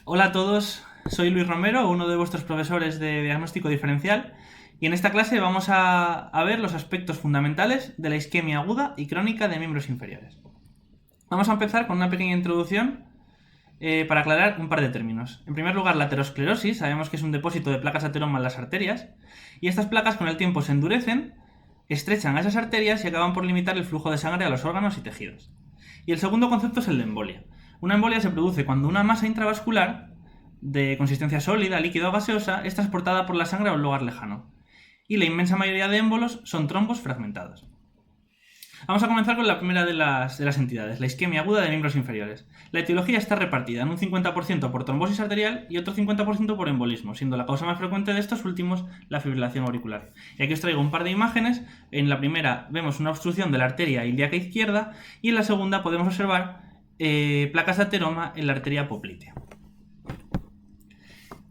Hola a todos, soy Luis Romero, uno de vuestros profesores de diagnóstico diferencial, y en esta clase vamos a ver los aspectos fundamentales de la isquemia aguda y crónica de miembros inferiores. Vamos a empezar con una pequeña introducción para aclarar un par de términos. En primer lugar, la aterosclerosis, sabemos que es un depósito de placas ateroma en las arterias, y estas placas con el tiempo se endurecen, estrechan a esas arterias y acaban por limitar el flujo de sangre a los órganos y tejidos. Y el segundo concepto es el de embolia. Una embolia se produce cuando una masa intravascular de consistencia sólida, líquida o gaseosa es transportada por la sangre a un lugar lejano. Y la inmensa mayoría de émbolos son trombos fragmentados. Vamos a comenzar con la primera de las entidades, la isquemia aguda de miembros inferiores. La etiología está repartida en un 50% por trombosis arterial y otro 50% por embolismo, siendo la causa más frecuente de estos últimos la fibrilación auricular. Y aquí os traigo un par de imágenes. En la primera vemos una obstrucción de la arteria ilíaca izquierda y en la segunda podemos observar placas de ateroma en la arteria poplitea.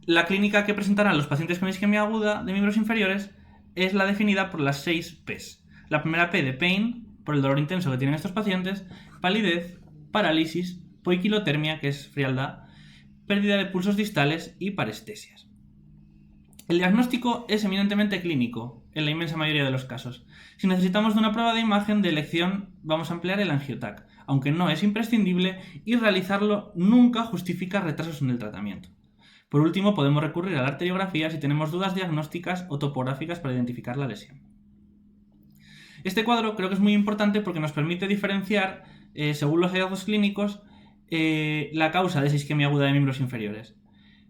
La clínica que presentarán los pacientes con isquemia aguda de miembros inferiores es la definida por las 6 P's. La primera P de pain, por el dolor intenso que tienen estos pacientes, palidez, parálisis, poiquilotermia, que es frialdad, pérdida de pulsos distales y parestesias. El diagnóstico es eminentemente clínico, en la inmensa mayoría de los casos. Si necesitamos de una prueba de imagen de elección, vamos a emplear el angiotac, aunque no es imprescindible y realizarlo nunca justifica retrasos en el tratamiento. Por último, podemos recurrir a la arteriografía si tenemos dudas diagnósticas o topográficas para identificar la lesión. Este cuadro creo que es muy importante porque nos permite diferenciar, según los hallazgos clínicos, la causa de esa isquemia aguda de miembros inferiores.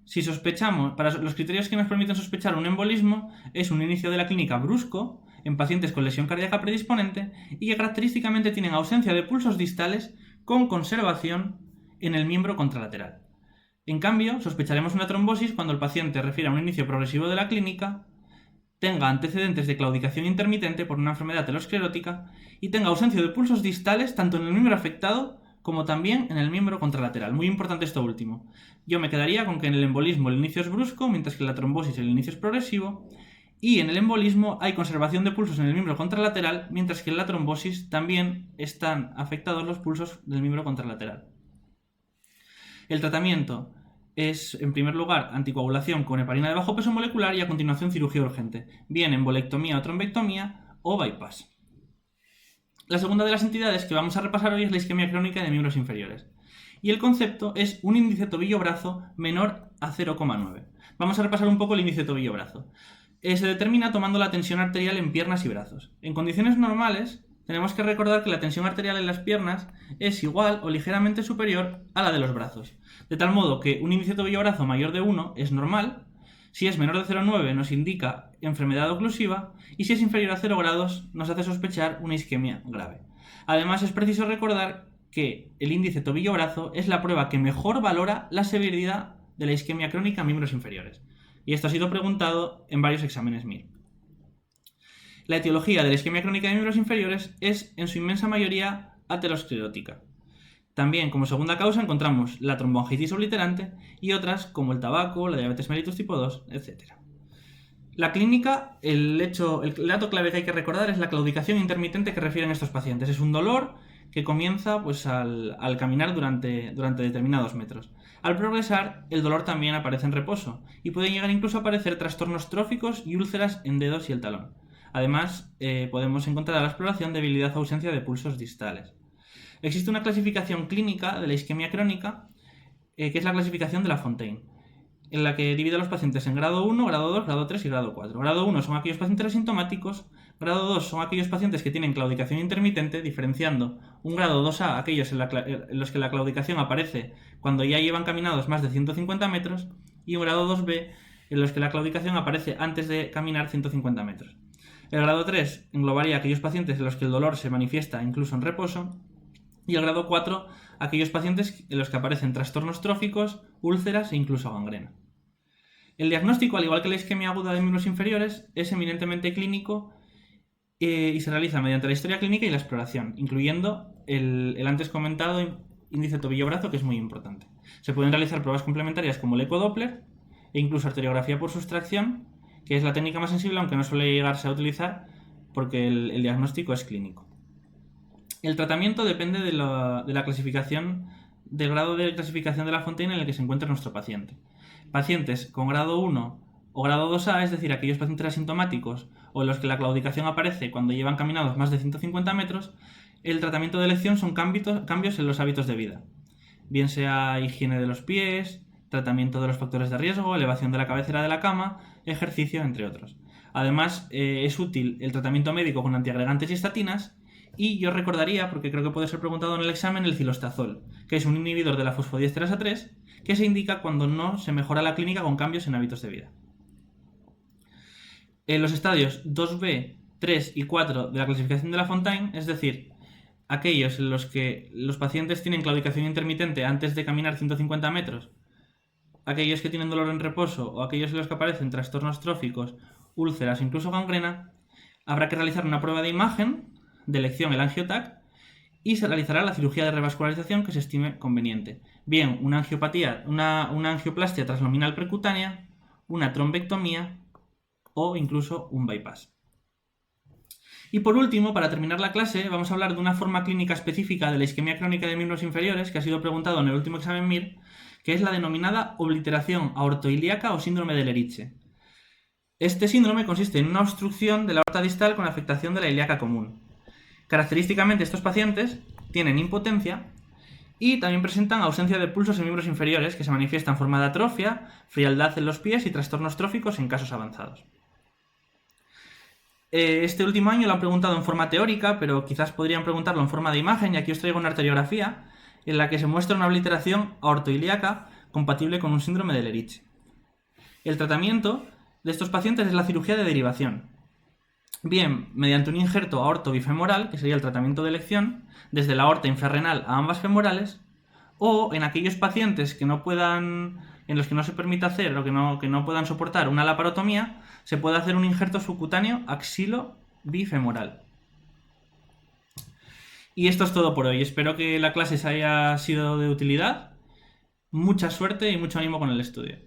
Si sospechamos, para los criterios que nos permiten sospechar un embolismo, es un inicio de la clínica brusco en pacientes con lesión cardíaca predisponente y que característicamente tienen ausencia de pulsos distales con conservación en el miembro contralateral. En cambio, sospecharemos una trombosis cuando el paciente refiere a un inicio progresivo de la clínica, tenga antecedentes de claudicación intermitente por una enfermedad aterosclerótica y tenga ausencia de pulsos distales tanto en el miembro afectado como también en el miembro contralateral. Muy importante esto último. Yo me quedaría con que en el embolismo el inicio es brusco, mientras que en la trombosis el inicio es progresivo, y en el embolismo hay conservación de pulsos en el miembro contralateral, mientras que en la trombosis también están afectados los pulsos del miembro contralateral. El tratamiento es, en primer lugar, anticoagulación con heparina de bajo peso molecular y a continuación cirugía urgente, bien embolectomía o trombectomía o bypass. La segunda de las entidades que vamos a repasar hoy es la isquemia crónica de miembros inferiores. Y el concepto es un índice tobillo-brazo menor a 0,9. Vamos a repasar un poco el índice tobillo-brazo. Se determina tomando la tensión arterial en piernas y brazos. En condiciones normales, tenemos que recordar que la tensión arterial en las piernas es igual o ligeramente superior a la de los brazos. De tal modo que un índice tobillo-brazo mayor de 1 es normal, si es menor de 0,9 nos indica enfermedad oclusiva y si es inferior a 0 grados nos hace sospechar una isquemia grave. Además es preciso recordar que el índice tobillo-brazo es la prueba que mejor valora la severidad de la isquemia crónica en miembros inferiores. Y esto ha sido preguntado en varios exámenes MIR. La etiología de la isquemia crónica de miembros inferiores es en su inmensa mayoría aterosclerótica. También como segunda causa encontramos la tromboangitis obliterante y otras como el tabaco, la diabetes mellitus tipo 2, etc. La clínica, el dato clave que hay que recordar es la claudicación intermitente que refieren estos pacientes. Es un dolor que comienza al caminar durante determinados metros. Al progresar, el dolor también aparece en reposo y pueden llegar incluso a aparecer trastornos tróficos y úlceras en dedos y el talón. Además, podemos encontrar a la exploración debilidad o ausencia de pulsos distales. Existe una clasificación clínica de la isquemia crónica, que es la clasificación de La Fontaine, en la que divide a los pacientes en grado 1, grado 2, grado 3 y grado 4. Grado 1 son aquellos pacientes asintomáticos, grado 2 son aquellos pacientes que tienen claudicación intermitente, diferenciando un grado 2A aquellos en los que la claudicación aparece cuando ya llevan caminados más de 150 metros, y un grado 2B en los que la claudicación aparece antes de caminar 150 metros. El grado 3 englobaría aquellos pacientes en los que el dolor se manifiesta incluso en reposo, y el grado 4, aquellos pacientes en los que aparecen trastornos tróficos, úlceras e incluso gangrena. El diagnóstico, al igual que la isquemia aguda de miembros inferiores, es eminentemente clínico y se realiza mediante la historia clínica y la exploración, incluyendo el antes comentado índice tobillo-brazo, que es muy importante. Se pueden realizar pruebas complementarias como el ecodoppler e incluso arteriografía por sustracción, que es la técnica más sensible, aunque no suele llegarse a utilizar porque el diagnóstico es clínico. El tratamiento depende de la clasificación del grado de clasificación de la Fontaine en el que se encuentra nuestro paciente. Pacientes con grado 1 o grado 2A, es decir, aquellos pacientes asintomáticos o en los que la claudicación aparece cuando llevan caminados más de 150 metros, el tratamiento de elección son cambios en los hábitos de vida, bien sea higiene de los pies, tratamiento de los factores de riesgo, elevación de la cabecera de la cama, ejercicio, entre otros. Además, es útil el tratamiento médico con antiagregantes y estatinas, y yo recordaría, porque creo que puede ser preguntado en el examen, el cilostazol, que es un inhibidor de la fosfodiesterasa 3, que se indica cuando no se mejora la clínica con cambios en hábitos de vida. En los estadios 2B, 3 y 4 de la clasificación de la Fontaine, es decir, aquellos en los que los pacientes tienen claudicación intermitente antes de caminar 150 metros, aquellos que tienen dolor en reposo o aquellos en los que aparecen trastornos tróficos, úlceras, incluso gangrena, habrá que realizar una prueba de imagen de elección, el angiotac, y se realizará la cirugía de revascularización que se estime conveniente. Bien, una angioplastia transluminal percutánea, una trombectomía o incluso un bypass. Y por último, para terminar la clase, vamos a hablar de una forma clínica específica de la isquemia crónica de miembros inferiores que ha sido preguntado en el último examen MIR, que es la denominada obliteración aortoilíaca o síndrome de Leriche. Este síndrome consiste en una obstrucción de la aorta distal con afectación de la ilíaca común. Característicamente, estos pacientes tienen impotencia y también presentan ausencia de pulsos en miembros inferiores que se manifiesta en forma de atrofia, frialdad en los pies y trastornos tróficos en casos avanzados. Este último año lo han preguntado en forma teórica, pero quizás podrían preguntarlo en forma de imagen, y aquí os traigo una arteriografía en la que se muestra una obliteración aortoilíaca compatible con un síndrome de Leriche. El tratamiento de estos pacientes es la cirugía de derivación, bien mediante un injerto aorto-bifemoral, que sería el tratamiento de elección, desde la aorta infrarrenal a ambas femorales, o en aquellos pacientes que no puedan, en los que no se permite hacer o que no puedan soportar una laparotomía, se puede hacer un injerto subcutáneo axilo-bifemoral. Y esto es todo por hoy. Espero que la clase os haya sido de utilidad. Mucha suerte y mucho ánimo con el estudio.